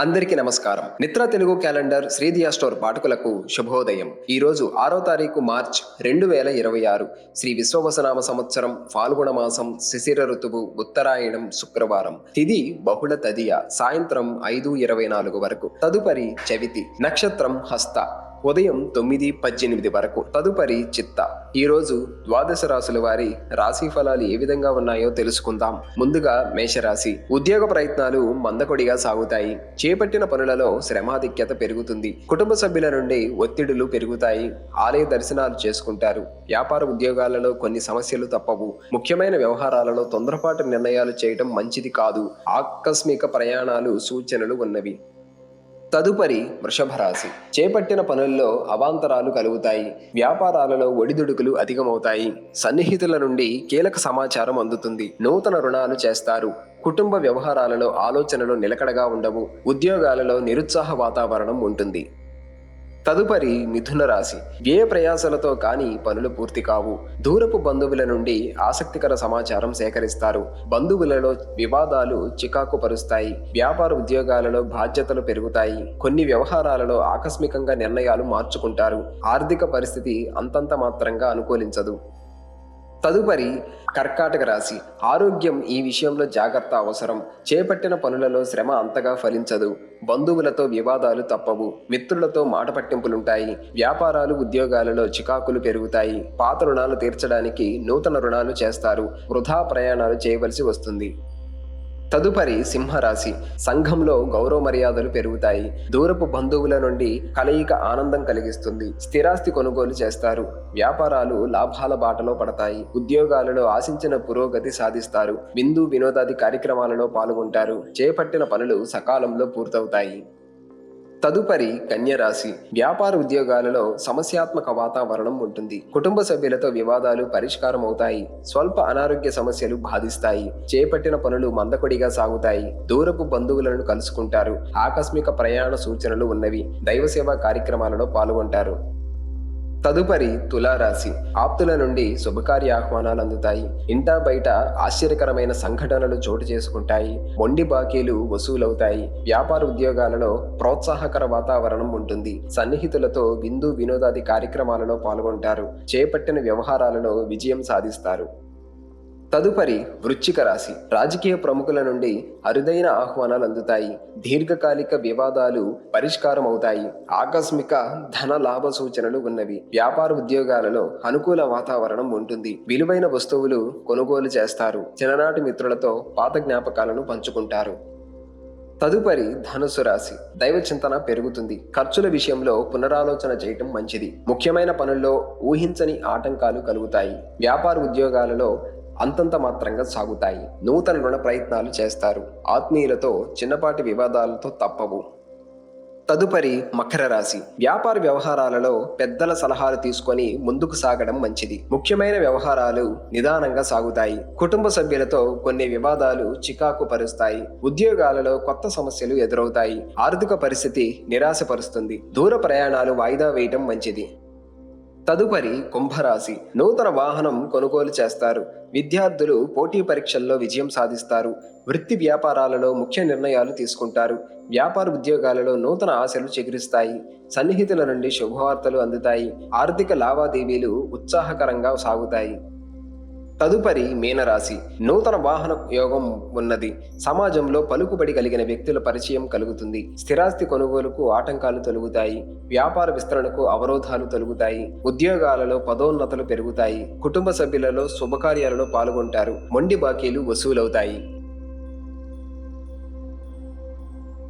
అందరికీ నమస్కారం. నిత్ర Telugu calendar శ్రీదియా store పాఠకులకు శుభోదయం. ఈ రోజు 6వ తారీఖు మార్చ్ 2026 శ్రీ విశ్వవసనామ సంవత్సరం ఫాల్గుణ మాసం శిశిర ఋతువు ఉత్తరాయణం శుక్రవారం. తిథి బహుళ తదియ సాయంత్రం 5:24 వరకు. తదుపరి చవితి. నక్షత్రం హస్త. ఉదయం 9:18 వరకు. తదుపరి చిత్త. ఈ రోజు ద్వాదశ రాశుల వారి రాశి ఫలాలు ఏ విధంగా ఉన్నాయో తెలుసుకుందాం. ముందుగా మేషరాశి. ఉద్యోగ ప్రయత్నాలు మందకొడిగా సాగుతాయి. చేపట్టిన పనులలో శ్రమాధిక్యత పెరుగుతుంది. కుటుంబ సభ్యుల నుండి ఒత్తిడులు పెరుగుతాయి. ఆలయ దర్శనాలు చేసుకుంటారు. వ్యాపార ఉద్యోగాలలో కొన్ని సమస్యలు తప్పవు. ముఖ్యమైన వ్యవహారాలలో తొందరపాటు నిర్ణయాలు చేయడం మంచిది కాదు. ఆకస్మిక ప్రయాణాలు సూచనలు ఉన్నవి. తదుపరి వృషభ రాశి. చేపట్టిన పనుల్లో అవాంతరాలు కలుగుతాయి. వ్యాపారాలలో ఒడిదుడుకులు అధికమవుతాయి. సన్నిహితుల నుండి కీలక సమాచారం అందుతుంది. నూతన రుణాలు చేస్తారు. కుటుంబ వ్యవహారాలలో ఆలోచనలు నిలకడగా ఉండవు. ఉద్యోగాలలో నిరుత్సాహ వాతావరణం ఉంటుంది. తదుపరి మిథున రాశి. వ్యయ ప్రయాసలతో కాని పనులు పూర్తి కావు. దూరపు బంధువుల నుండి ఆసక్తికర సమాచారం సేకరిస్తారు. బంధువులలో వివాదాలు చికాకు పరుస్తాయి. వ్యాపార ఉద్యోగాలలో బాధ్యతలు పెరుగుతాయి. కొన్ని వ్యవహారాలలో ఆకస్మికంగా నిర్ణయాలు మార్చుకుంటారు. ఆర్థిక పరిస్థితి అంతంత మాత్రంగా అనుకూలించదు. తదుపరి కర్కాటక రాశి. ఆరోగ్యం ఈ విషయంలో జాగ్రత్త అవసరం. చేపట్టిన పనులలో శ్రమ అంతగా ఫలించదు. బంధువులతో వివాదాలు తప్పవు. మిత్రులతో మాట పట్టింపులుంటాయి. వ్యాపారాలు ఉద్యోగాలలో చికాకులు పెరుగుతాయి. పాత రుణాలు తీర్చడానికి నూతన రుణాలు చేస్తారు. వృధా ప్రయాణాలు చేయవలసి వస్తుంది. తదుపరి సింహరాశి. సంఘంలో గౌరవ మర్యాదలు పెరుగుతాయి. దూరపు బంధువుల నుండి కలయిక ఆనందం కలిగిస్తుంది. స్థిరాస్తి కొనుగోలు చేస్తారు. వ్యాపారాలు లాభాల బాటలో పడతాయి. ఉద్యోగాలలో ఆశించిన పురోగతి సాధిస్తారు. విందు వినోదాది కార్యక్రమాలలో పాల్గొంటారు. చేపట్టిన పనులు సకాలంలో పూర్తవుతాయి. తదుపరి కన్యరాశి. వ్యాపార ఉద్యోగాలలో సమస్యాత్మక వాతావరణం ఉంటుంది. కుటుంబ సభ్యులతో వివాదాలు పరిష్కారం అవుతాయి. స్వల్ప అనారోగ్య సమస్యలు బాధిస్తాయి. చేపట్టిన పనులు మందకొడిగా సాగుతాయి. దూరపు బంధువులను కలుసుకుంటారు. ఆకస్మిక ప్రయాణ సూచనలు ఉన్నవి. దైవ సేవా కార్యక్రమాలలో పాల్గొంటారు. తదుపరి తులారాశి. ఆప్తుల నుండి శుభకార్య ఆహ్వానాలు అందుతాయి. ఇంటా బయట ఆశ్చర్యకరమైన సంఘటనలు చోటు చేసుకుంటాయి. మొండి బాకీలు వసూలవుతాయి. వ్యాపార ఉద్యోగాలలో ప్రోత్సాహకర వాతావరణం ఉంటుంది. సన్నిహితులతో విందు వినోదాది కార్యక్రమాలలో పాల్గొంటారు. చేపట్టిన వ్యవహారాలలో విజయం సాధిస్తారు. తదుపరి వృశ్చిక రాశి. రాజకీయ ప్రముఖుల నుండి అరుదైన ఆహ్వానాలు అందుతాయి. దీర్ఘకాలిక వివాదాలు పరిష్కారం అవుతాయి. ఆకస్మిక ధన లాభ సూచనలు ఉన్నవి. వ్యాపార ఉద్యోగాలలో అనుకూల వాతావరణం ఉంటుంది. విలువైన వస్తువులు కొనుగోలు చేస్తారు. చిన్ననాటి మిత్రులతో పాత జ్ఞాపకాలను పంచుకుంటారు. తదుపరి ధనుసు రాశి. దైవ చింతన పెరుగుతుంది. ఖర్చుల విషయంలో పునరాలోచన చేయటం మంచిది. ముఖ్యమైన పనుల్లో ఊహించని ఆటంకాలు కలుగుతాయి. వ్యాపార ఉద్యోగాలలో అంతంత మాత్రంగా సాగుతాయి. నూతన రుణ ప్రయత్నాలు చేస్తారు. ఆత్మీయులతో చిన్నపాటి వివాదాలతో తప్పవు. తదుపరి మకర రాశి. వ్యాపార వ్యవహారాలలో పెద్దల సలహాలు తీసుకొని ముందుకు సాగడం మంచిది. ముఖ్యమైన వ్యవహారాలు నిదానంగా సాగుతాయి. కుటుంబ సభ్యులతో కొన్ని వివాదాలు చికాకు పరుస్తాయి. ఉద్యోగాలలో కొత్త సమస్యలు ఎదురవుతాయి. ఆర్థిక పరిస్థితి నిరాశపరుస్తుంది. దూర ప్రయాణాలు వాయిదా వేయడం మంచిది. తదుపరి కుంభరాశి. నూతన వాహనం కొనుగోలు చేస్తారు. విద్యార్థులు పోటీ పరీక్షల్లో విజయం సాధిస్తారు. వృత్తి వ్యాపారాలలో ముఖ్య నిర్ణయాలు తీసుకుంటారు. వ్యాపార ఉద్యోగాలలో నూతన ఆశలు చిగురిస్తాయి. సన్నిహితుల నుండి శుభవార్తలు అందుతాయి. ఆర్థిక లావాదేవీలు ఉత్సాహకరంగా సాగుతాయి. తదుపరి మీనరాశి. నూతన వాహన యోగం ఉన్నది. సమాజంలో పలుకుబడి కలిగిన వ్యక్తుల పరిచయం కలుగుతుంది. స్థిరాస్తి కొనుగోలుకు ఆటంకాలు తొలగుతాయి. వ్యాపార విస్తరణకు అవరోధాలు తొలగుతాయి. ఉద్యోగాలలో పదోన్నతులు పెరుగుతాయి. కుటుంబ సభ్యులలో శుభకార్యాలలో పాల్గొంటారు. మొండి బాకీలు వసూలవుతాయి.